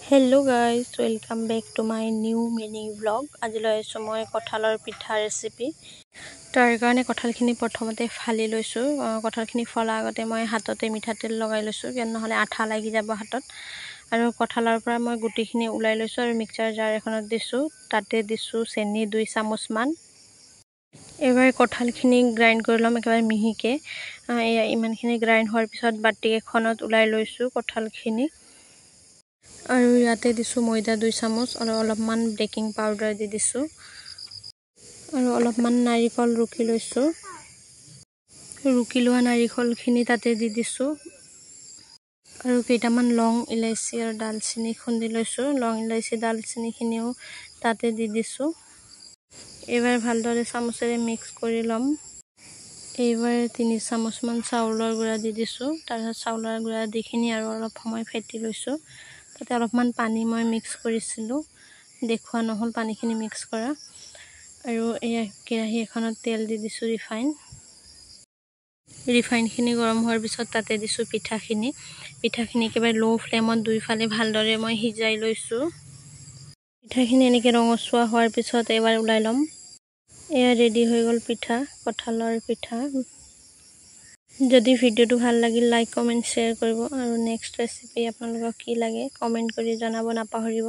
Hello guys, welcome back to my new mini vlog. আজিলৈ সময় কঁঠালৰ পিঠা ৰেচিপি। তাৰ কাৰণে কঁঠালখিনি প্ৰথমতে ফালি লৈছো। কঁঠালখিনি ফলা আগতে মই হাততে মিঠাতেল লগাই লৈছো, কিয়নো নহলে আঠা লাগি যাব হাতত। আৰু কঁঠালৰ পৰা মই গুটিখিনি উলাই লৈছো আৰু মিক্সাৰ জাৰ এখনত দিছো। তাতে দিছো চেনি 2 চামুচ মান। এবাৰ কঁঠালখিনি গ্ৰাইন্ড কৰি লম একেবাৰে মিহিকে। ইমানখিনি গ্ৰাইন্ড হোৱাৰ পিছত বাটি এখনত উলাই লৈছো কঁঠালখিনি। আৰু ইয়াতে দিছো ময়দা 2 চামুচ আৰু অলপমান বেকিং পাউডাৰ দি দিছো। আৰু অলপমান নাৰিকল ৰুকি লৈছো। ৰুকি লোৱা নাৰিকলখিনি তাতে দি দিছো। আৰু কেইটামান লং ইলাইচি আৰু দালচিনি খুন্দি লৈছো। লং ইলাইচি দালচিনিখিনিও তাতে দি দিছো। এবাৰ ভালদৰে চামুচেৰে মিক্স কৰি লম। এইবাৰ 3 চামুচ মান চাউলৰ গুড়া দি দিছো। তাৰপিছত চাউলৰ গুড়া দিখিনি আৰু অলপ সময় ফেটি লৈছো। তাতে অলপমান পানী মই মিক্স কৰিছিলো, দেখুৱা নহল পানীখিনি মিক্স কৰা। আৰু এই কেৰাহী এখনত তেল দি দিছো ৰিফাইনখিনি গৰম হোৱাৰ পিছত তাতে দিছো পিঠাখিনি একেবাৰে লো ফ্লেমত দুইফালে ভালদৰে মই সিজাই লৈছো। পিঠাখিনি এনেকে ৰঙচুৱা হোৱাৰ পিছত এবাৰ উলাই লম। এয়া ৰেডি হৈ গল পিঠা, কঁঠালৰ পিঠা। যদি ভিডিওটো ভাল লাগিল লাইক কমেন্ট শেয়াৰ কৰিব আৰু নেক্সট ৰেচিপি আপোনালোকক কি লাগে কমেন্ট কৰি জনাব নাপাহৰিব।